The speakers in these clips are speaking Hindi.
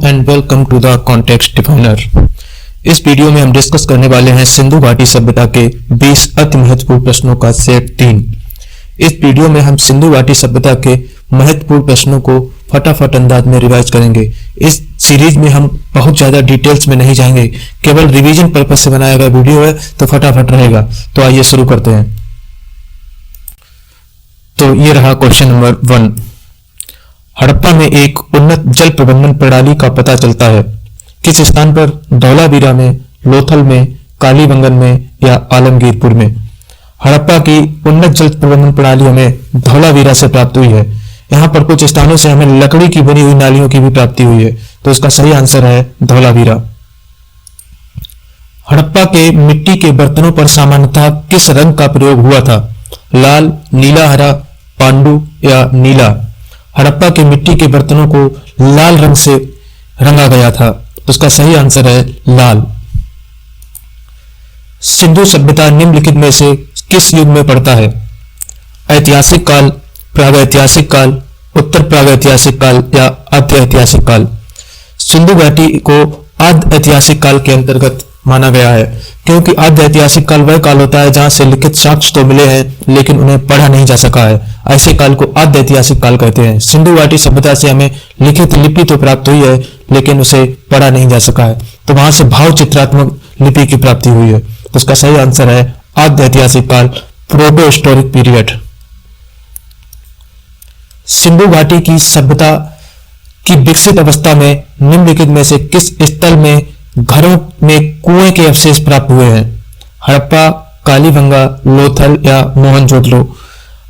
And welcome to the context definer. इस वीडियो में हम डिस्कस करने वाले हैं सिंधु घाटी सभ्यता के 20 अति महत्वपूर्ण प्रश्नों का सेट 3। इस वीडियो में हम सिंधु घाटी सभ्यता के महत्वपूर्ण प्रश्नों को फटाफट अंदाज में रिवाइज करेंगे। इस सीरीज में हम बहुत ज्यादा डिटेल्स में नहीं जाएंगे, केवल रिवीजन पर्पज से बनाया गया वीडियो है, तो फटाफट रहेगा। तो आइए शुरू करते हैं। तो ये रहा क्वेश्चन नंबर 1। हड़प्पा में एक उन्नत जल प्रबंधन प्रणाली का पता चलता है। किस स्थान पर? धौलावीरा में, लोथल में, कालीबंगन में या आलमगीरपुर में। हड़प्पा की उन्नत जल प्रबंधन प्रणाली हमें धौलावीरा से प्राप्त हुई है। यहाँ पर कुछ स्थानों से हमें लकड़ी की बनी हुई नालियों की भी प्राप्ति हुई है, तो इसका सही आंसर है धौलावीरा। हड़प्पा के मिट्टी के बर्तनों पर सामान्यतः किस रंग का प्रयोग हुआ था? लाल, नीला, हरा, पांडु या नीला। हड़प्पा के मिट्टी के बर्तनों को लाल रंग से रंगा गया था, तो उसका सही आंसर है लाल। सिंधु सभ्यता निम्नलिखित में से किस युग में पड़ता है? ऐतिहासिक काल, प्रागैतिहासिक काल, उत्तर प्रागैतिहासिक काल या आद्य ऐतिहासिक काल। सिंधु घाटी को आद्य ऐतिहासिक काल के अंतर्गत माना गया है, क्योंकि आद्य ऐतिहासिक काल वह काल होता है जहां से लिखित साक्ष्य तो मिले हैं लेकिन उन्हें पढ़ा नहीं जा सका है। ऐसे काल को आद्य ऐतिहासिक काल कहते हैं। सिंधु घाटी सभ्यता से हमें लिखित लिपि तो प्राप्त हुई है लेकिन उसे पढ़ा नहीं जा सका है, तो वहां से भाव चित्रात्मक लिपि की प्राप्ति हुई है, तो उसका सही आंसर है आद्य ऐतिहासिक काल, प्रोटो हिस्टोरिक पीरियड। सिंधु घाटी की सभ्यता की विकसित अवस्था में निम्नलिखित में से किस स्थल में घरों में कुएं के अवशेष प्राप्त हुए हैं? हड़प्पा, कालीबंगा, लोथल या मोहनजोदड़ो।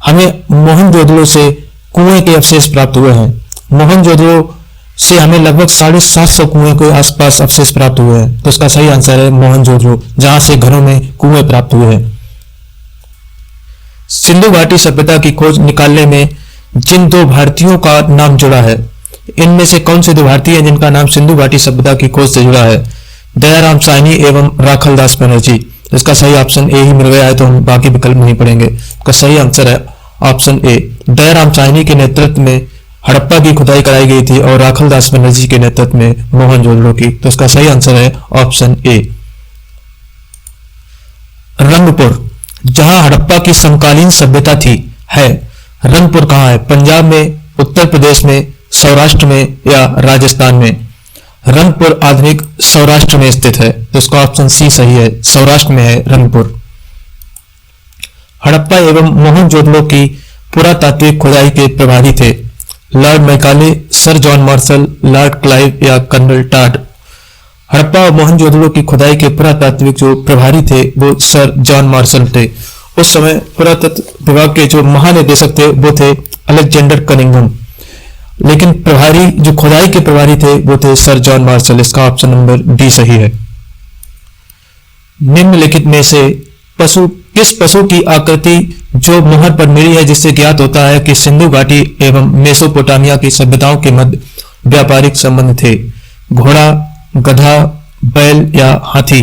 हमें मोहनजोदड़ो से कुएं के अवशेष प्राप्त हुए हैं। मोहनजोदड़ो से हमें लगभग 750 कुएं के आसपास अवशेष प्राप्त हुए हैं, तो इसका सही आंसर है मोहनजोदड़ो, जहां से घरों में कुएं प्राप्त हुए हैं। सिंधु घाटी सभ्यता की खोज निकालने में जिन दो भारतीयों का नाम जुड़ा है, इनमें से कौन से दो भारतीय हैं जिनका नाम सिंधु घाटी सभ्यता की खोज से जुड़ा है? दयाराम साहनी एवं राखलदास बनर्जी। इसका सही ऑप्शन ए ही मिल गया है, तो हम बाकी विकल्प नहीं पढ़ेंगे। इसका सही आंसर है ऑप्शन ए। दयाराम साहनी के नेतृत्व में हड़प्पा की खुदाई कराई गई थी और राखलदास बनर्जी के नेतृत्व में मोहनजोदड़ो की, तो इसका सही आंसर है ऑप्शन ए। रंगपुर, जहां हड़प्पा की समकालीन सभ्यता थी, है। रंगपुर कहाँ है? पंजाब में, उत्तर प्रदेश में, सौराष्ट्र में या राजस्थान में। रंगपुर आधुनिक सौराष्ट्र में स्थित है, तो इसका ऑप्शन सी सही है, सौराष्ट्र में है रंगपुर। हड़प्पा एवं मोहनजोदड़ो की पुरातात्विक खुदाई के प्रभारी थे Lord Macaulay, sir John Marshall, Lord Clive या कर्नल टाड। हड़प्पा और मोहनजोदड़ो की खुदाई के पुरातात्विक जो प्रभारी थे वो सर जॉन मार्शल थे। उस समय पुरातत्व विभाग के जो महानिदेशक थे वो थे अलेक्जेंडर कनिंघम, लेकिन प्रभारी जो खुदाई के प्रभारी थे वो थे सर जॉन मार्शल। इसका ऑप्शन नंबर डी सही है। निम्नलिखित में से किस पशु की आकृति जो मोहर पर मिली है जिससे ज्ञात होता है कि सिंधु घाटी एवं मेसोपोटामिया की सभ्यताओं के मध्य व्यापारिक संबंध थे? घोड़ा, गधा, बैल या हाथी।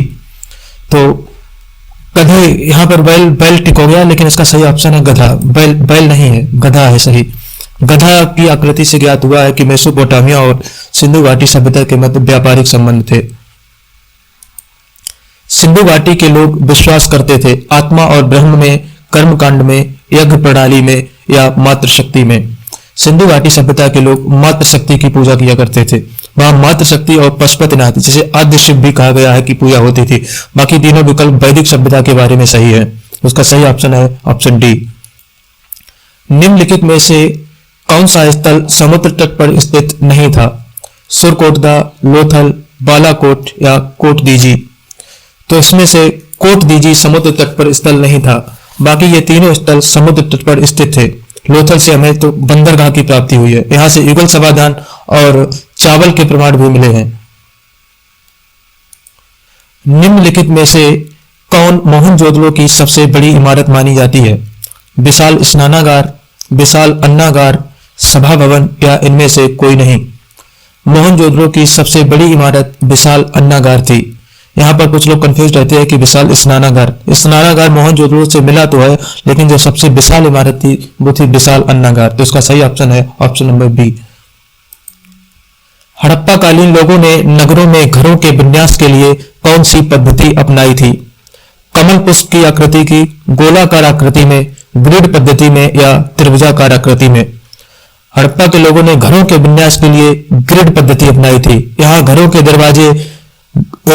तो गधे, यहाँ पर बैल टिक हो गया, लेकिन इसका सही ऑप्शन है गधा। बैल नहीं है, गधा है सही। गधा की आकृति से ज्ञात हुआ है कि मेसोपोटामिया और सिंधु घाटी सभ्यता के मध्य व्यापारिक संबंध थे। सिंधु घाटी के लोग विश्वास करते थे आत्मा और ब्रह्म में, कर्मकांड में, यज्ञ प्रणाली में या मातृशक्ति में। सिंधु घाटी सभ्यता के लोग मातृशक्ति की पूजा किया करते थे। वहां मातृशक्ति और पशुपतिनाथ, जिसे आद्य शिव भी कहा गया है, की पूजा होती थी। बाकी तीनों विकल्प वैदिक सभ्यता के बारे में सही है। उसका सही ऑप्शन है ऑप्शन डी। निम्नलिखित में से कौन सा स्थल समुद्र तट पर स्थित नहीं था? सुरकोटदा, लोथल, बालाकोट या कोटदीजी। तो इसमें से कोटदीजी समुद्र तट पर स्थल नहीं था, बाकी ये तीनों स्थल समुद्र तट पर स्थित थे। लोथल से हमें तो बंदरगाह की प्राप्ति हुई है, यहां से युगल समाधान और चावल के प्रमाण भी मिले हैं। निम्नलिखित में से कौन मोहनजोदड़ो की सबसे बड़ी इमारत मानी जाती है? विशाल स्नानागार, विशाल अन्नागार, सभा भवन या इनमें से कोई नहीं। मोहनजोदड़ो की सबसे बड़ी इमारत विशाल अन्नागार थी। यहाँ पर कुछ लोग कंफ्यूज रहते हैं कि विशाल स्नानागार मोहनजोदड़ो से मिला तो है, लेकिन जो सबसे विशाल इमारत थी वो थी विशाल अन्नागार, तो इसका सही ऑप्शन है ऑप्शन नंबर बी। हड़प्पा कालीन लोगों ने नगरों में घरों के विन्यास के लिए कौन सी पद्धति अपनाई थी? कमल पुष्प की आकृति की, गोलाकार आकृति में, ग्रिड पद्धति में या त्रिभुजाकार आकृति में? हड़प्पा के लोगों ने घरों के विन्यास के लिए ग्रिड पद्धति अपनाई थी। यहाँ घरों के दरवाजे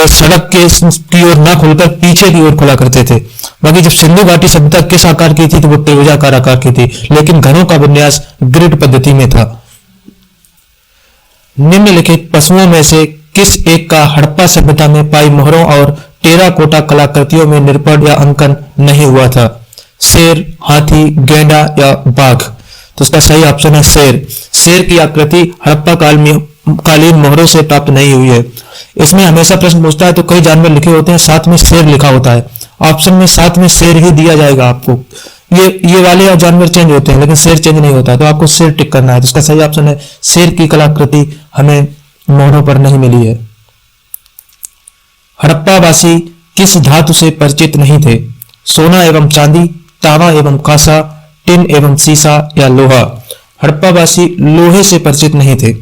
सड़क की ओर ना खुलकर पीछे की ओर खुला करते थे। बाकी जब सिंधु घाटी सभ्यता किस आकार की थी तो वो त्रिभुजाकार आकार की थी, लेकिन घरों का विन्यास ग्रिड पद्धति में था। निम्नलिखित पशुओं में से किस एक का हड़प्पा सभ्यता में पाई मोहरों और टेराकोटा कलाकृतियों में निरूपण या अंकन नहीं हुआ था? शेर, हाथी, गेंडा या बाघ? तो इसका सही ऑप्शन है शेर। शेर की आकृति हड़प्पा कालीन मोहरों से प्राप्त नहीं हुई है। इसमें हमेशा प्रश्न पूछता है तो कई जानवर लिखे होते हैं, साथ में शेर लिखा होता है। ऑप्शन में साथ में शेर ही दिया जाएगा आपको। ये वाले जानवर चेंज होते हैं लेकिन शेर चेंज नहीं होता, तो आपको शेर टिक करना है। तो इसका सही ऑप्शन है शेर की कलाकृति हमें मोहरों पर नहीं मिली है। हड़प्पा वासी किस धातु से परिचित नहीं थे? सोना एवं चांदी, तांबा एवं कांसा, टिन एवं सीसा या लोहा? हड़प्पा वासी लोहे से परिचित नहीं थे।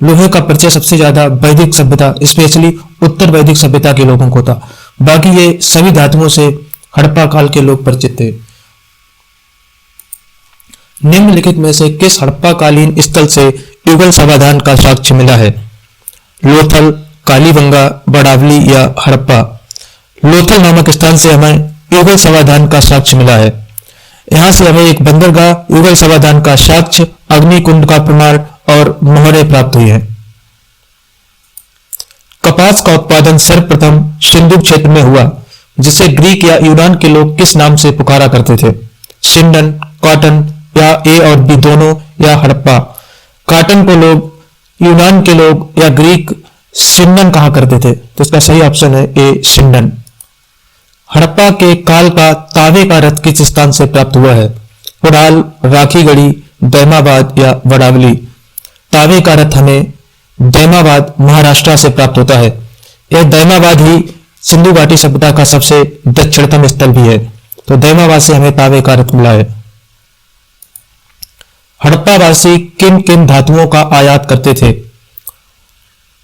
लोहे का परिचय सबसे ज्यादा वैदिक सभ्यता, स्पेशली उत्तर वैदिक सभ्यता के लोगों को था। बाकी ये सभी धातुओं से हड़प्पा काल के लोग परिचित थे। निम्नलिखित में से किस हड़प्पा कालीन स्थल से युगल समाधान का साक्ष्य मिला है? लोथल, कालीबंगा, बड़ावली या हड़प्पा? लोथल नामक स्थान से हमें युगल समाधान का साक्ष्य मिला है। यहां से हमें एक बंदरगाह, युगल समाधान का साक्ष्य, अग्निकुंड का प्रमाण और मोहरें प्राप्त हुई हैं। कपास का उत्पादन सर्वप्रथम सिंधु क्षेत्र में हुआ, जिसे ग्रीक या यूनान के लोग किस नाम से पुकारा करते थे? सिंडन, कॉटन या ए और बी दोनों या हड़प्पा? कॉटन को लोग यूनान के लोग या ग्रीक सिंडन कहा करते थे, तो इसका सही ऑप्शन है ए सिंडन। हड़प्पा के काल का तांबे का रथ किस स्थान से प्राप्त हुआ है? कुड़ाल, राखीगढ़ी, दैमाबाद या वड़ावली? तांबे का रथ हमें दैमाबाद महाराष्ट्र से प्राप्त होता है। यह दैमाबाद ही सिंधु घाटी सभ्यता का सबसे दक्षिणतम स्थल भी है, तो दैमाबाद से हमें तांबे का रथ मिला है। हड़प्पा वासी किन किन धातुओं का आयात करते थे?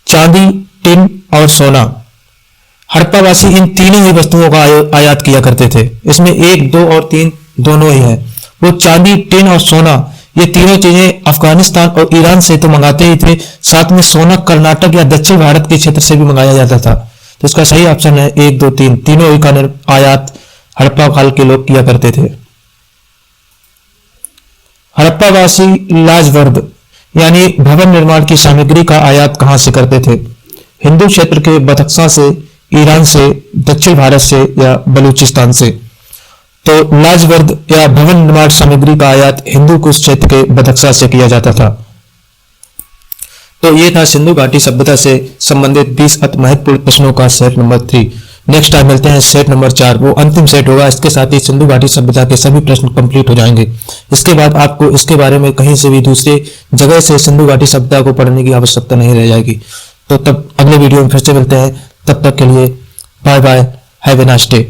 चांदी, टिन और सोना? हड़प्पा वासी इन तीनों ही वस्तुओं का आयात किया करते थे। इसमें 1, 2 और 3 दोनों ही हैं। वो चांदी, टिन और सोना, ये तीनों चीजें अफगानिस्तान और ईरान से तो मंगाते ही थे, साथ में सोना कर्नाटक या दक्षिण भारत के क्षेत्र से भी मंगाया जाता था। तो इसका सही ऑप्शन है 1, 2, 3 तीनों ही का आयात हड़प्पा काल के लोग किया करते थे। हड़प्पा वासी लाजवर्द यानी भवन निर्माण की सामग्री का आयात कहां से करते थे? हिंदू क्षेत्र के बदख्शां से, ईरान से, दक्षिण भारत से या बलूचिस्तान से? तो लाजवर्द या भवन निर्माण सामग्री का आयात हिंदू कुश क्षेत्र के बदख्शां से किया जाता था। तो ये था सिंधु घाटी सभ्यता से संबंधित 20 अति महत्वपूर्ण प्रश्नों का सेट नंबर 3। नेक्स्ट टाइम मिलते हैं सेट नंबर 4, वो अंतिम सेट होगा। इसके साथ ही सिंधु घाटी सभ्यता के सभी प्रश्न कंप्लीट हो जाएंगे। इसके बाद आपको इसके बारे में कहीं से भी दूसरे जगह से सिंधु घाटी सभ्यता को पढ़ने की आवश्यकता नहीं रह जाएगी। तो तब अगले वीडियो में फिर से मिलते हैं, तब तक के लिए bye bye, have a nice day.